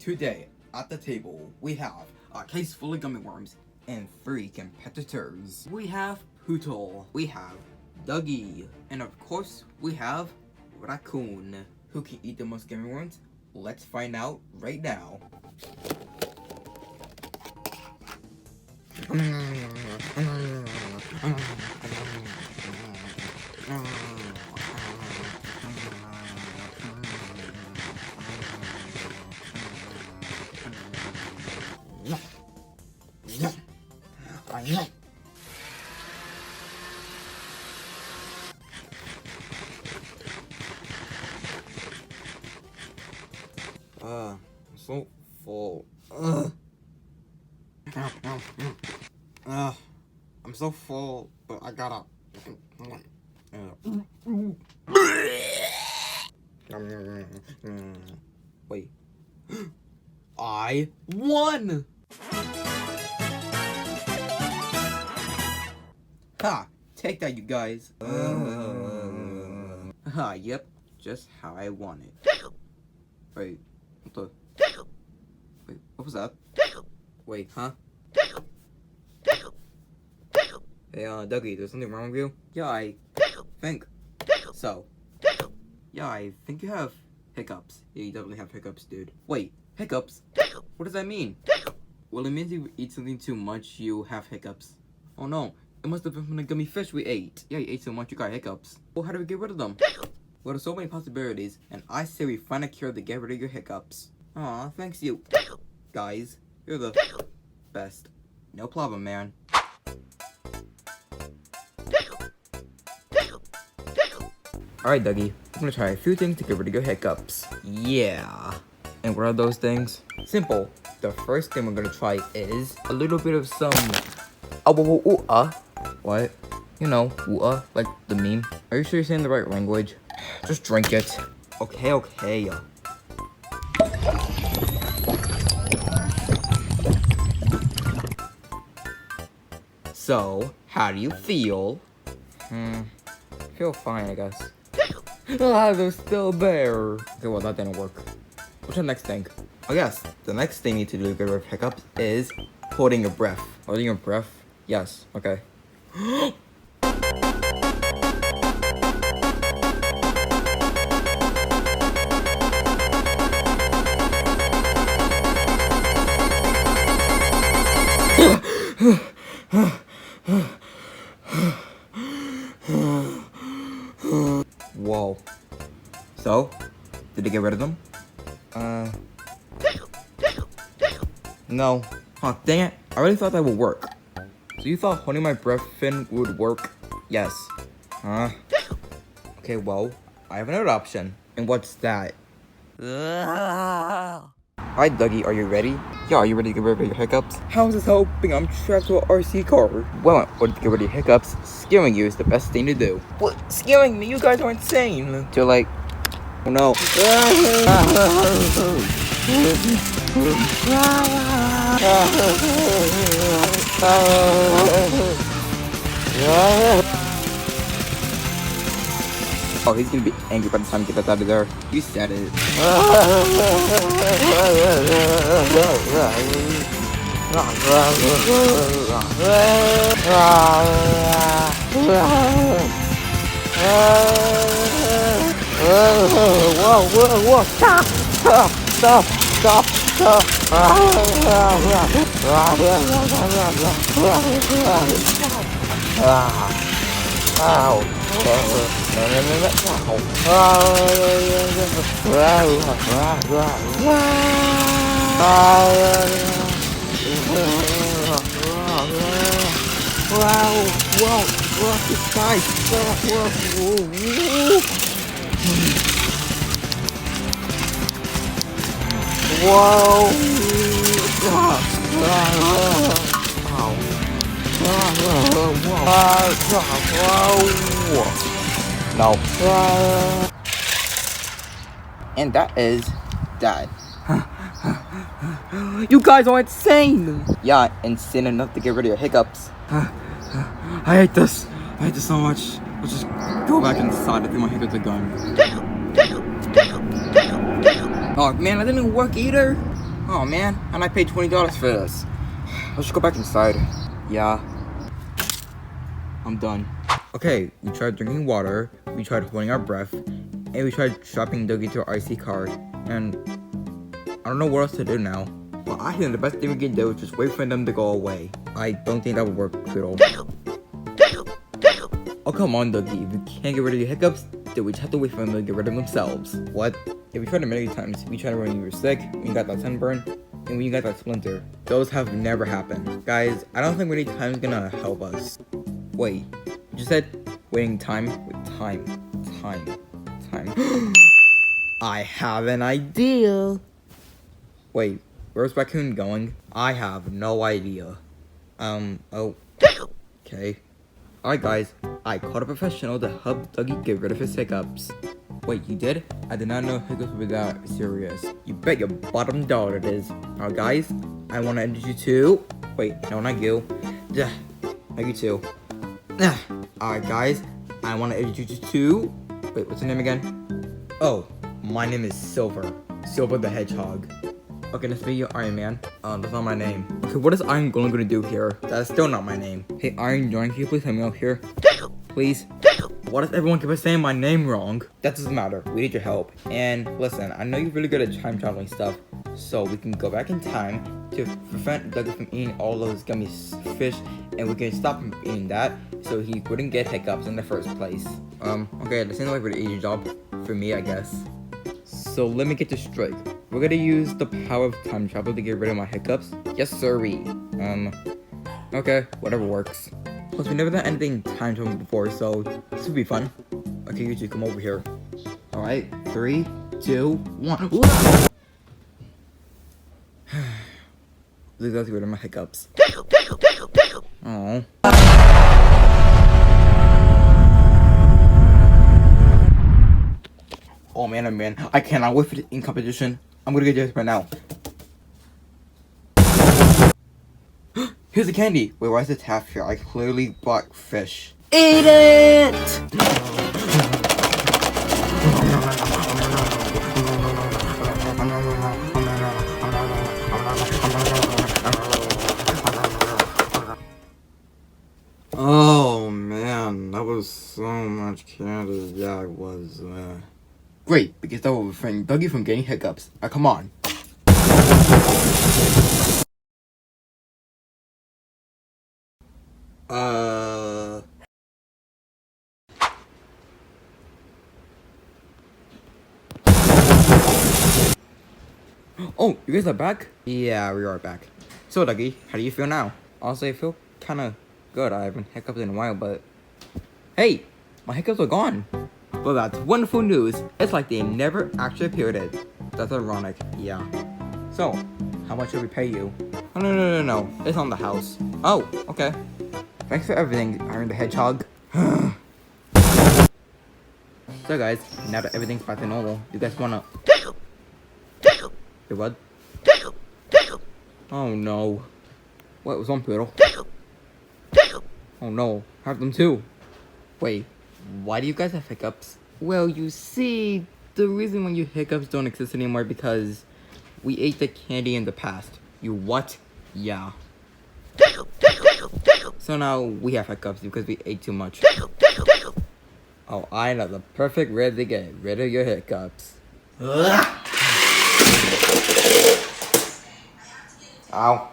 Today, at the table, we have a case full of gummy worms and 3 competitors. We have Poodle, we have Duggy, and of course, we have Raccoon. Who can eat the most gummy worms? Let's find out right now. I'm so full. I'm so full, but I gotta. Wait. I won! Ha! Take that, you guys. Ha, yep. Just how I want it. Wait. What the? Wait, what was that? Wait, huh? Hey, Duggy, there's something wrong with you? Yeah, I think so. Yeah, I think you have hiccups. Yeah, you definitely have hiccups, dude. Wait, hiccups? What does that mean? Well, it means you eat something too much, you have hiccups. Oh no, it must have been from the gummy fish we ate. Yeah, you ate so much, you got hiccups. Well, how do we get rid of them? Well, there's so many possibilities, and I say we find a cure to get rid of your hiccups. Aw, thanks you guys. You're the best. No problem, man. Alright, Duggy. I'm gonna try a few things to get rid of your hiccups. Yeah. And what are those things? Simple. The first thing we're gonna try is a little bit of some what? You know, like the meme. Are you sure you're saying the right language? Just drink it. Okay. So, how do you feel? Feel fine, I guess. They're still there. Okay, well, that didn't work. What's the next thing? Oh, yes. The next thing you need to do to get rid of hiccups is holding your breath. Holding your breath? Yes. Okay. Whoa. So, did it get rid of them? No. Huh, dang it. I really thought that would work. So you thought holding my breath in would work? Yes. Huh? Okay, well, I have another option. And what's that? Alright, Duggy, are you ready? Yeah, are you ready to get rid of your hiccups? How's this helping? I'm trapped to an RC car. Well, in order to get rid of your hiccups, scaring you is the best thing to do. What? Scaring me? You guys are insane. You're like, oh no. Oh, he's gonna be angry by the time he gets out of there. You said it. Whoa. Stop. Ow. No. And that is that. You guys are insane! Yeah, insane enough to get rid of your hiccups. I hate this. I hate this so much. Let's just go back inside. I think my hiccups are gone. Oh man, that didn't work either. Oh man, and I paid $20 for this. Let's just go back inside. Yeah. I'm done. Okay, we tried drinking water, we tried holding our breath, and we tried strapping Duggy to our IC card, and I don't know what else to do now. But I think the best thing we can do is just wait for them to go away. I don't think that would work, Poodle. Oh, come on, Duggy. If we can't get rid of your hiccups, then we just have to wait for them to get rid of themselves. What? Yeah, we tried it many times. We tried it when you were sick, when you got that sunburn, and when you got that splinter. Those have never happened. Guys, I don't think waiting time is gonna help us. Wait, you just said waiting time? Wait, time. I have an idea. Wait, where's Raccoon going? I have no idea. Oh. Okay. Alright guys, I called a professional to help Duggy get rid of his hiccups. Wait, you did? I did not know hiccups were that serious. You bet your bottom dollar it is. Alright guys, I want to introduce you to... Wait, no, not you. Not you too. Alright guys, I want to introduce you to... Wait, what's your name again? Oh, my name is Silver. Silver the Hedgehog. Okay, let's be your Iron Man. That's not my name. Okay, what is Iron Golem gonna do here? That's still not my name. Hey, Iron Join, can you please help me out here? Please? Why does everyone keep saying my name wrong? That doesn't matter. We need your help. And listen, I know you're really good at time traveling stuff, so we can go back in time to prevent Duggy from eating all those gummy fish, and we can stop him eating that, so he wouldn't get hiccups in the first place. Okay, this seems like a pretty easy job for me, I guess. So let me get this straight. We're gonna use the power of time travel to get rid of my hiccups? Yes, sirree. Okay, whatever works. Plus, we never done anything time travel before, so this will be fun. Okay, you two, come over here. Alright, 3, 2, 1. Let's get rid of my hiccups. Aww. Oh man, I cannot wait for the ink competition. I'm gonna get this right now. Here's the candy. Wait, why is the tap here? I clearly bought fish. Eat it! Oh man, that was so much candy. Yeah, it was. Great, because that will refrain Duggy from getting hiccups. Come on. Oh, you guys are back? Yeah, we are back. So, Duggy, how do you feel now? Honestly, I feel kinda good. I haven't hiccuped in a while, but... Hey! My hiccups are gone! Well, that's wonderful news. It's like they never actually appeared it. That's ironic, yeah. So, how much should we pay you? Oh, no. It's on the house. Oh, okay. Thanks for everything, Iron the Hedgehog. So guys, now that everything's back to normal, you guys wanna... Hey, what? Oh no. What was on, Poodle? Oh no, I have them too. Wait, why do you guys have hiccups? Well, you see, the reason why your hiccups don't exist anymore because we ate the candy in the past. You what? Yeah. So now we have hiccups because we ate too much. Oh, I know the perfect way to get rid of your hiccups. Ow.